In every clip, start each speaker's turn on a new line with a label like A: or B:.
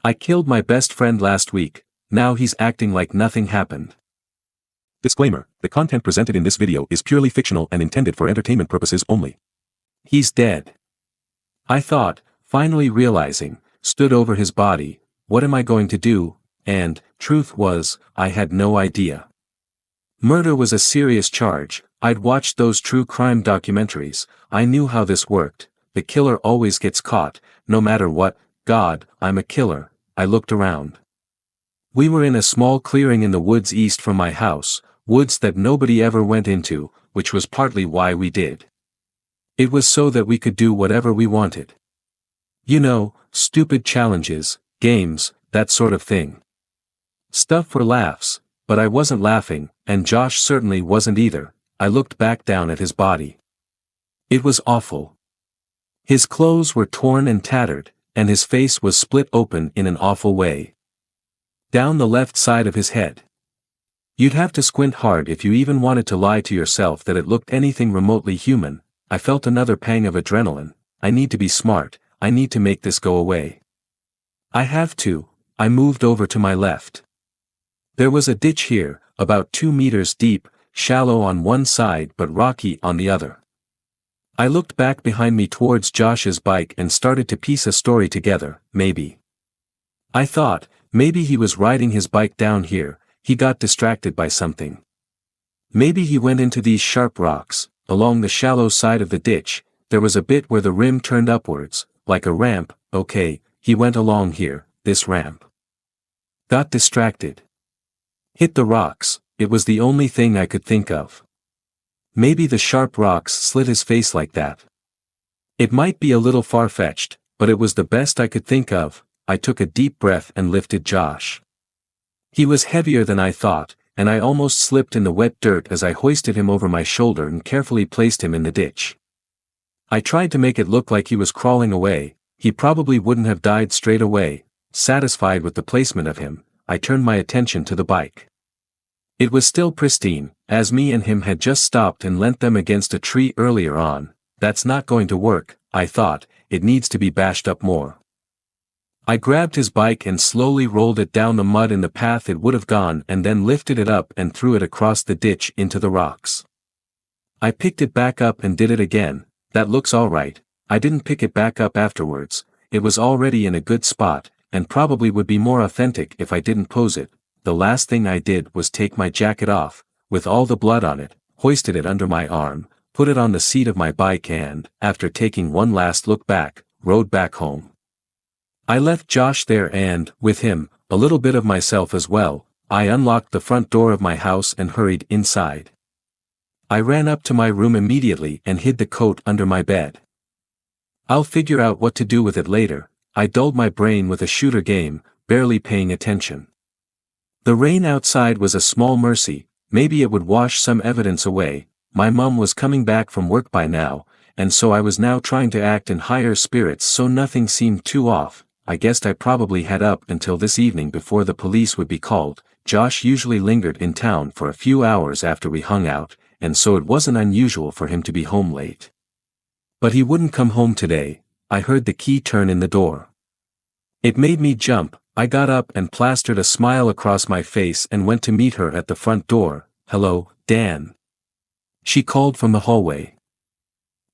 A: I killed my best friend last week, now he's acting like nothing happened.
B: Disclaimer: the content presented in this video is purely fictional and intended for entertainment purposes only.
A: He's dead. I thought, finally realizing, stood over his body, what am I going to do? And, truth was, I had no idea. Murder was a serious charge. I'd watched those true crime documentaries, I knew how this worked, the killer always gets caught, no matter what. God, I'm a killer. I looked around. We were in a small clearing in the woods east from my house, woods that nobody ever went into, which was partly why we did. It was so that we could do whatever we wanted. You know, stupid challenges, games, that sort of thing. Stuff for laughs, but I wasn't laughing, and Josh certainly wasn't either. I looked back down at his body. It was awful. His clothes were torn and tattered, and his face was split open in an awful way. Down the left side of his head. You'd have to squint hard if you even wanted to lie to yourself that it looked anything remotely human. I felt another pang of adrenaline. I need to be smart, I need to make this go away. I have to. I moved over to my left. There was a ditch here, about 2 meters deep, shallow on one side but rocky on the other. I looked back behind me towards Josh's bike and started to piece a story together, maybe. I thought, maybe he was riding his bike down here, he got distracted by something. Maybe he went into these sharp rocks, along the shallow side of the ditch, there was a bit where the rim turned upwards, like a ramp. Okay, he went along here, this ramp. Got distracted. Hit the rocks, it was the only thing I could think of. Maybe the sharp rocks slit his face like that. It might be a little far-fetched, but it was the best I could think of. I took a deep breath and lifted Josh. He was heavier than I thought, and I almost slipped in the wet dirt as I hoisted him over my shoulder and carefully placed him in the ditch. I tried to make it look like he was crawling away. He probably wouldn't have died straight away. Satisfied with the placement of him, I turned my attention to the bike. It was still pristine, as me and him had just stopped and leant them against a tree earlier on. That's not going to work, I thought, it needs to be bashed up more. I grabbed his bike and slowly rolled it down the mud in the path it would have gone and then lifted it up and threw it across the ditch into the rocks. I picked it back up and did it again. That looks alright. I didn't pick it back up afterwards, it was already in a good spot, and probably would be more authentic if I didn't pose it. The last thing I did was take my jacket off, with all the blood on it, hoisted it under my arm, put it on the seat of my bike and, after taking one last look back, rode back home. I left Josh there and, with him, a little bit of myself as well. I unlocked the front door of my house and hurried inside. I ran up to my room immediately and hid the coat under my bed. I'll figure out what to do with it later. I dulled my brain with a shooter game, barely paying attention. The rain outside was a small mercy, maybe it would wash some evidence away. My mum was coming back from work by now, and so I was now trying to act in higher spirits so nothing seemed too off. I guessed I probably had up until this evening before the police would be called. Josh usually lingered in town for a few hours after we hung out, and so it wasn't unusual for him to be home late. But he wouldn't come home today. I heard the key turn in the door. It made me jump. I got up and plastered a smile across my face and went to meet her at the front door. "Hello, Dan," she called from the hallway.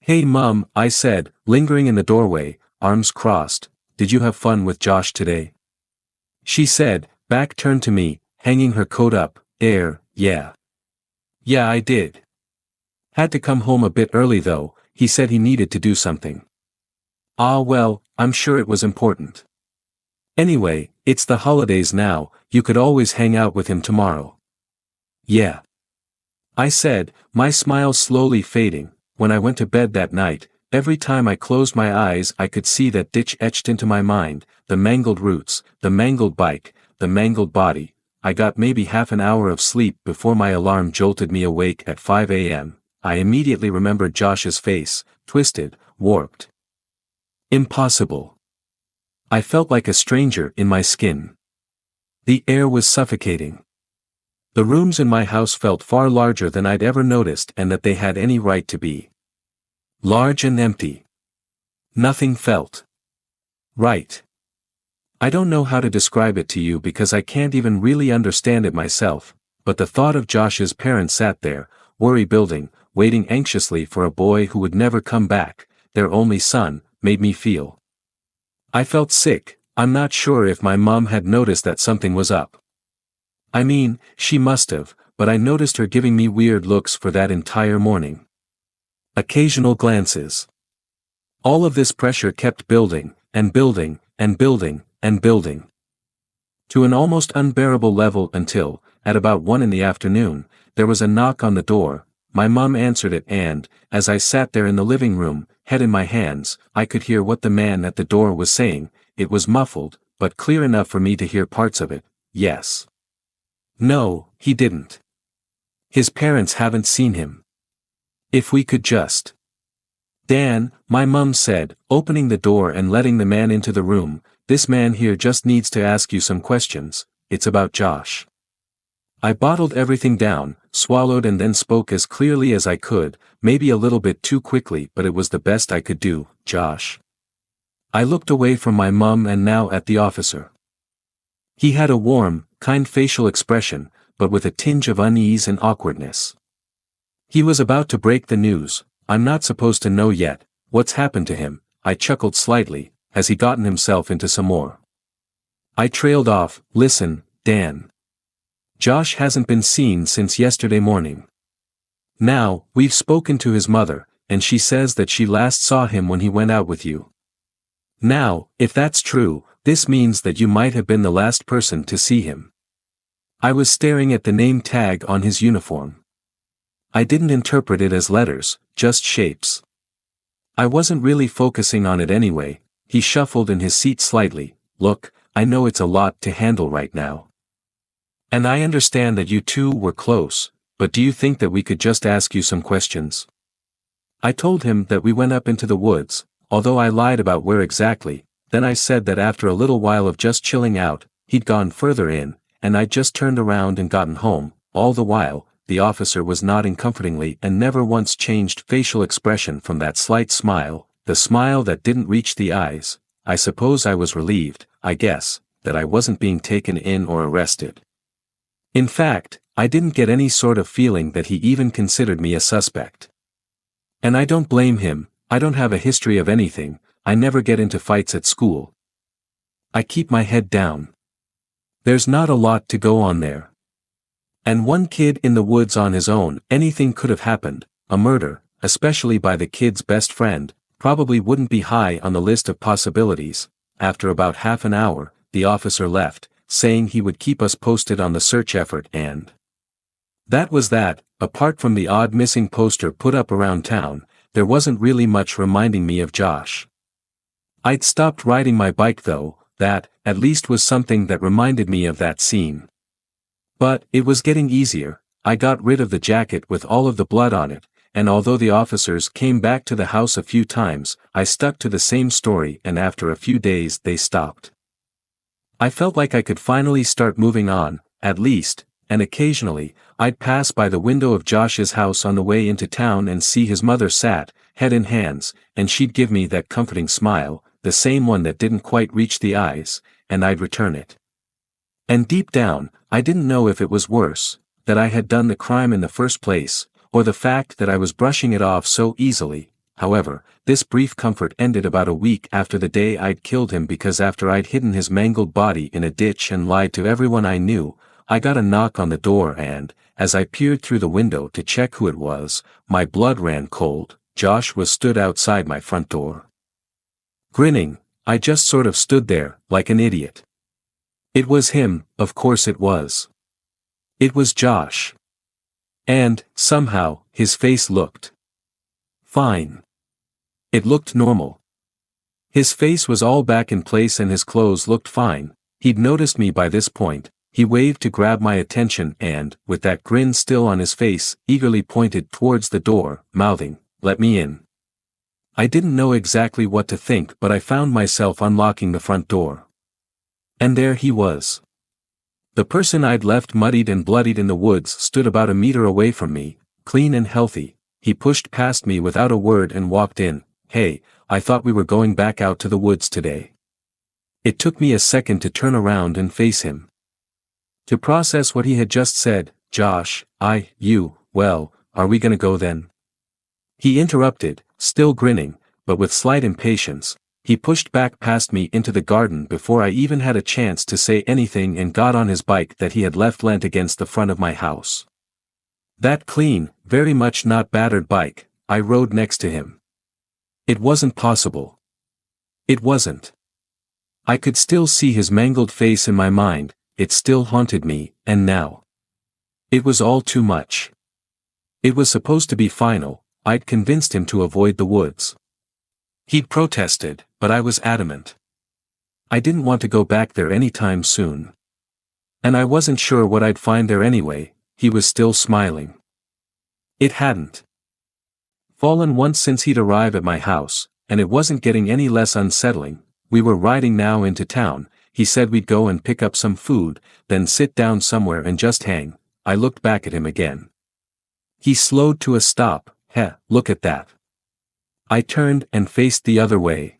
A: "Hey Mum," I said, lingering in the doorway, arms crossed. "Did you have fun with Josh today?" She said, back turned to me, hanging her coat up. Yeah. Yeah, I did. Had to come home a bit early though, he said he needed to do something. Ah well, I'm sure it was important. Anyway, it's the holidays now, you could always hang out with him tomorrow. Yeah. I said, my smile slowly fading. When I went to bed that night, every time I closed my eyes I could see that ditch etched into my mind, the mangled roots, the mangled bike, the mangled body. I got maybe half an hour of sleep before my alarm jolted me awake at 5 a.m. I immediately remembered Josh's face, twisted, warped. Impossible. I felt like a stranger in my skin. The air was suffocating. The rooms in my house felt far larger than I'd ever noticed and that they had any right to be. Large and empty. Nothing felt right. I don't know how to describe it to you because I can't even really understand it myself, but the thought of Josh's parents sat there, worry building, waiting anxiously for a boy who would never come back, their only son, made me feel. I felt sick. I'm not sure if my mom had noticed that something was up. I mean, she must have, but I noticed her giving me weird looks for that entire morning. Occasional glances. All of this pressure kept building, and building, and building, and building. To an almost unbearable level until, at about 1 in the afternoon, there was a knock on the door. My mom answered it and, as I sat there in the living room, head in my hands, I could hear what the man at the door was saying. It was muffled, but clear enough for me to hear parts of it. Yes. No, he didn't. His parents haven't seen him. If we could just. Dan, my mum said, opening the door and letting the man into the room, this man here just needs to ask you some questions. It's about Josh. I bottled everything down, swallowed and then spoke as clearly as I could, maybe a little bit too quickly but it was the best I could do. Josh. I looked away from my mum and now at the officer. He had a warm, kind facial expression, but with a tinge of unease and awkwardness. He was about to break the news. I'm not supposed to know yet. What's happened to him? I chuckled slightly. Has he gotten himself into some more? I trailed off. Listen, Dan. Josh hasn't been seen since yesterday morning. Now, we've spoken to his mother, and she says that she last saw him when he went out with you. Now, if that's true, this means that you might have been the last person to see him. I was staring at the name tag on his uniform. I didn't interpret it as letters, just shapes. I wasn't really focusing on it anyway. He shuffled in his seat slightly. Look, I know it's a lot to handle right now. And I understand that you two were close, but do you think that we could just ask you some questions? I told him that we went up into the woods, although I lied about where exactly. Then I said that after a little while of just chilling out, he'd gone further in, and I'd just turned around and gotten home. All the while, the officer was nodding comfortingly and never once changed facial expression from that slight smile, the smile that didn't reach the eyes. I suppose I was relieved, I guess, that I wasn't being taken in or arrested. In fact, I didn't get any sort of feeling that he even considered me a suspect. And I don't blame him. I don't have a history of anything. I never get into fights at school. I keep my head down. There's not a lot to go on there. And one kid in the woods on his own, anything could have happened. A murder, especially by the kid's best friend, probably wouldn't be high on the list of possibilities. After about half an hour, the officer left, saying he would keep us posted on the search effort and that was that. Apart from the odd missing poster put up around town, there wasn't really much reminding me of Josh. I'd stopped riding my bike though, that, at least was something that reminded me of that scene. But, it was getting easier. I got rid of the jacket with all of the blood on it, and although the officers came back to the house a few times, I stuck to the same story and after a few days they stopped. I felt like I could finally start moving on, at least, and occasionally, I'd pass by the window of Josh's house on the way into town and see his mother sat, head in hands, and she'd give me that comforting smile, the same one that didn't quite reach the eyes, and I'd return it. And deep down, I didn't know if it was worse, that I had done the crime in the first place, or the fact that I was brushing it off so easily. However, this brief comfort ended about a week after the day I'd killed him because after I'd hidden his mangled body in a ditch and lied to everyone I knew, I got a knock on the door and, as I peered through the window to check who it was, my blood ran cold. Josh was stood outside my front door. Grinning, I just sort of stood there, like an idiot. It was him, of course it was. It was Josh. And, somehow, his face looked fine. It looked normal. His face was all back in place and his clothes looked fine. He'd noticed me by this point. He waved to grab my attention and, with that grin still on his face, eagerly pointed towards the door, mouthing, "Let me in." I didn't know exactly what to think but I found myself unlocking the front door. And there he was. The person I'd left muddied and bloodied in the woods stood about a meter away from me, clean and healthy. He pushed past me without a word and walked in. "Hey, I thought we were going back out to the woods today." It took me a second to turn around and face him. To process what he had just said. Josh, well, are we gonna go then? He interrupted, still grinning, but with slight impatience. He pushed back past me into the garden before I even had a chance to say anything and got on his bike that he had left leant against the front of my house. That clean, very much not battered bike. I rode next to him. It wasn't possible. It wasn't. I could still see his mangled face in my mind, it still haunted me, and now. It was all too much. It was supposed to be final. I'd convinced him to avoid the woods. He'd protested, but I was adamant. I didn't want to go back there anytime soon. And I wasn't sure what I'd find there anyway. He was still smiling. It hadn't fallen once since he'd arrived at my house, and it wasn't getting any less unsettling. We were riding now into town. He said we'd go and pick up some food, then sit down somewhere and just hang. I looked back at him again. He slowed to a stop. Look at that. I turned and faced the other way.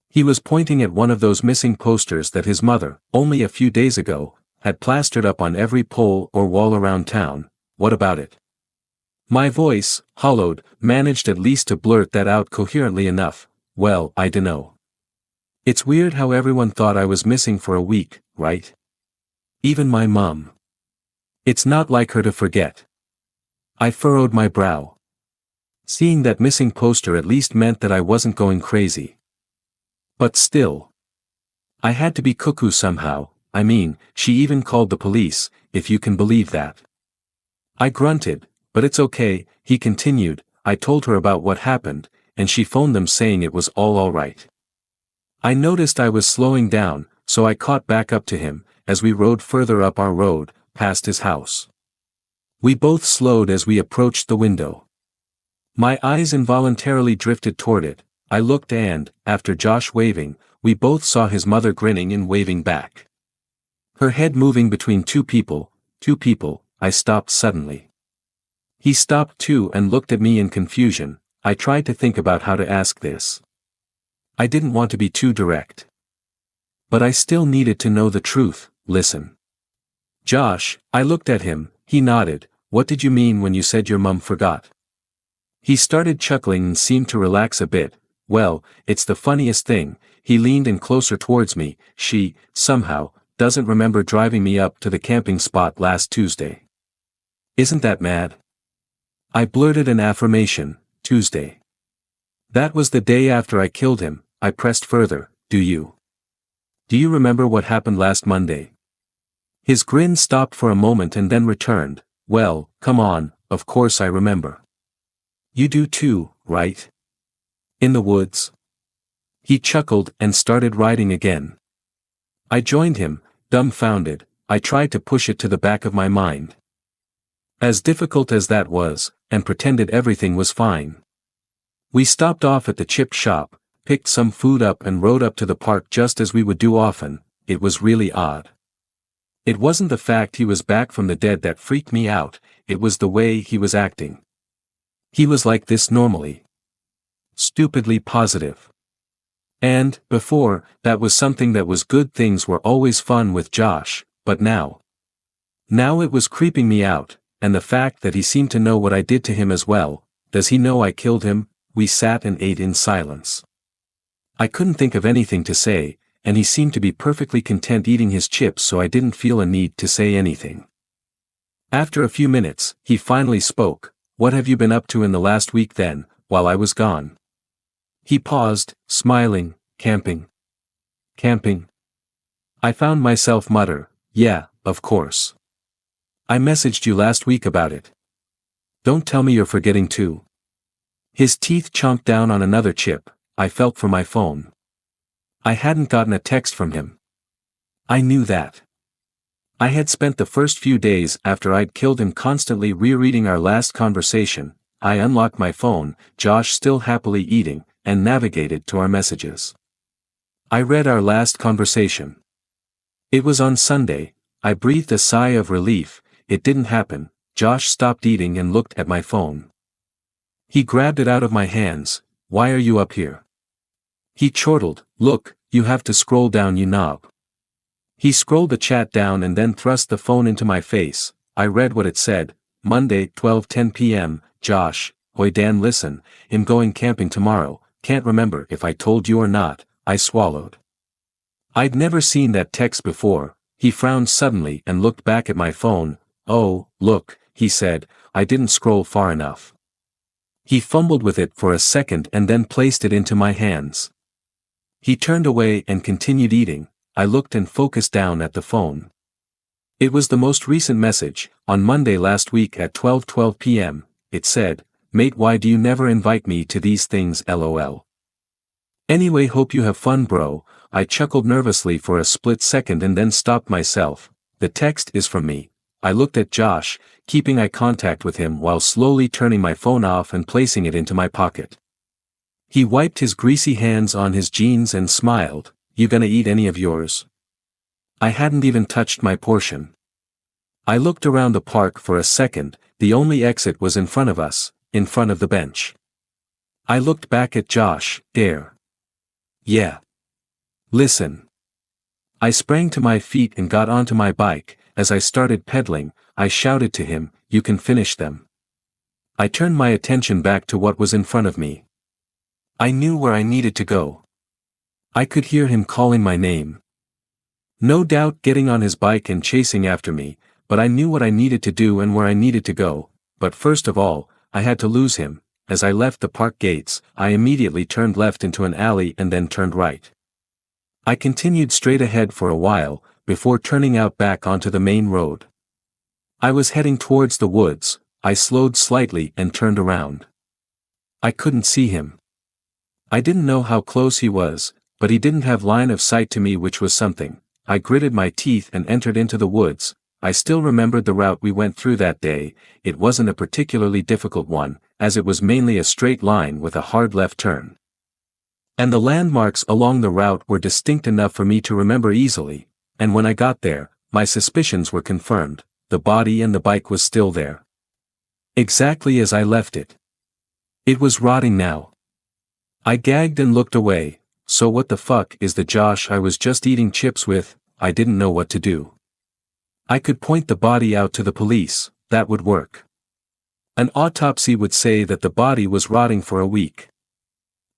A: He was pointing at one of those missing posters that his mother, only a few days ago, had plastered up on every pole or wall around town. What about it? My voice, hollowed, managed at least to blurt that out coherently enough. Well, I dunno. It's weird how everyone thought I was missing for a week, right? Even my mom. It's not like her to forget. I furrowed my brow. Seeing that missing poster at least meant that I wasn't going crazy. But still. I had to be cuckoo somehow. I mean, she even called the police, if you can believe that. I grunted, but it's okay, he continued. I told her about what happened, and she phoned them saying it was all right. I noticed I was slowing down, so I caught back up to him, as we rode further up our road, past his house. We both slowed as we approached the window. My eyes involuntarily drifted toward it. I looked and, after Josh waving, we both saw his mother grinning and waving back. Her head moving between two people. I stopped suddenly. He stopped too and looked at me in confusion. I tried to think about how to ask this. I didn't want to be too direct. But I still needed to know the truth. Listen. Josh, I looked at him. He nodded. What did you mean when you said your mum forgot? He started chuckling and seemed to relax a bit. Well, it's the funniest thing. He leaned in closer towards me. She, somehow, doesn't remember driving me up to the camping spot last Tuesday. Isn't that mad? I blurted an affirmation. Tuesday. That was the day after I killed him. I pressed further. Do you remember what happened last Monday? His grin stopped for a moment and then returned. Well, come on, of course I remember. You do too, right? In the woods? He chuckled and started riding again. I joined him, dumbfounded. I tried to push it to the back of my mind. As difficult as that was, and pretended everything was fine. We stopped off at the chip shop, picked some food up and rode up to the park just as we would do often. It was really odd. It wasn't the fact he was back from the dead that freaked me out, it was the way he was acting. He was like this normally. Stupidly positive. And, before, that was something that was good. Things were always fun with Josh, but now. Now it was creeping me out, and the fact that he seemed to know what I did to him as well. Does he know I killed him? We sat and ate in silence. I couldn't think of anything to say, and he seemed to be perfectly content eating his chips, so I didn't feel a need to say anything. After a few minutes, he finally spoke. What have you been up to in the last week then, while I was gone? He paused, smiling. Camping. Camping. I found myself mutter, yeah, of course. I messaged you last week about it. Don't tell me you're forgetting too. His teeth chomped down on another chip. I felt for my phone. I hadn't gotten a text from him. I knew that. I had spent the first few days after I'd killed him constantly rereading our last conversation. I unlocked my phone, Josh still happily eating, and navigated to our messages. I read our last conversation. It was on Sunday. I breathed a sigh of relief. It didn't happen. Josh stopped eating and looked at my phone. He grabbed it out of my hands. Why are you up here? He chortled. Look, you have to scroll down, you knob. He scrolled the chat down and then thrust the phone into my face. I read what it said. Monday, 12:10 p.m., Josh, Hoi Dan, listen, I'm going camping tomorrow, can't remember if I told you or not. I swallowed. I'd never seen that text before. He frowned suddenly and looked back at my phone. Oh, look, he said, I didn't scroll far enough. He fumbled with it for a second and then placed it into my hands. He turned away and continued eating. I looked and focused down at the phone. It was the most recent message, on Monday last week at 12:12 p.m., it said, mate, why do you never invite me to these things, lol. Anyway, hope you have fun, bro. I chuckled nervously for a split second and then stopped myself. The text is from me. I looked at Josh, keeping eye contact with him while slowly turning my phone off and placing it into my pocket. He wiped his greasy hands on his jeans and smiled. You gonna eat any of yours? I hadn't even touched my portion. I looked around the park for a second. The only exit was in front of us, in front of the bench. I looked back at Josh. There. Yeah. Listen. I sprang to my feet and got onto my bike. As I started pedaling, I shouted to him, you can finish them. I turned my attention back to what was in front of me. I knew where I needed to go. I could hear him calling my name. No doubt getting on his bike and chasing after me, but I knew what I needed to do and where I needed to go. But first of all, I had to lose him. As I left the park gates, I immediately turned left into an alley and then turned right. I continued straight ahead for a while, before turning out back onto the main road. I was heading towards the woods. I slowed slightly and turned around. I couldn't see him. I didn't know how close he was, but he didn't have line of sight to me, which was something. I gritted my teeth and entered into the woods. I still remembered the route we went through that day. It wasn't a particularly difficult one, as it was mainly a straight line with a hard left turn. And the landmarks along the route were distinct enough for me to remember easily, and when I got there, my suspicions were confirmed. The body and the bike was still there. Exactly as I left it. It was rotting now. I gagged and looked away. So what the fuck is the Josh I was just eating chips with? I didn't know what to do. I could point the body out to the police, that would work. An autopsy would say that the body was rotting for a week.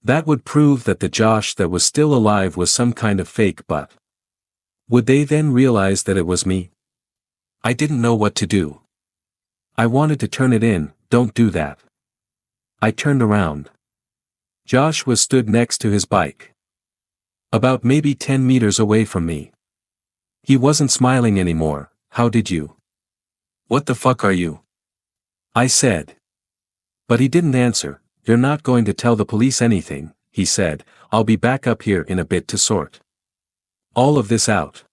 A: That would prove that the Josh that was still alive was some kind of fake, but would they then realize that it was me? I didn't know what to do. I wanted to turn it in. Don't do that. I turned around. Josh was stood next to his bike. About maybe 10 meters away from me. He wasn't smiling anymore. How did you? What the fuck are you? I said. But he didn't answer. You're not going to tell the police anything, he said. I'll be back up here in a bit to sort all of this out.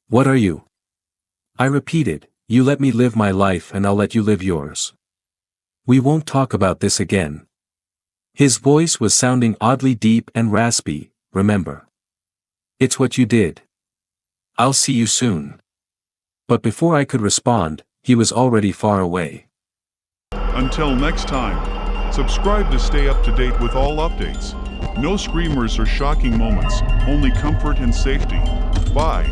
A: What are you? I repeated. You let me live my life and I'll let you live yours. We won't talk about this again. His voice was sounding oddly deep and raspy. Remember. It's what you did. I'll see you soon. But before I could respond, he was already far away.
C: Until next time, subscribe to stay up to date with all updates. No screamers or shocking moments, only comfort and safety. Bye.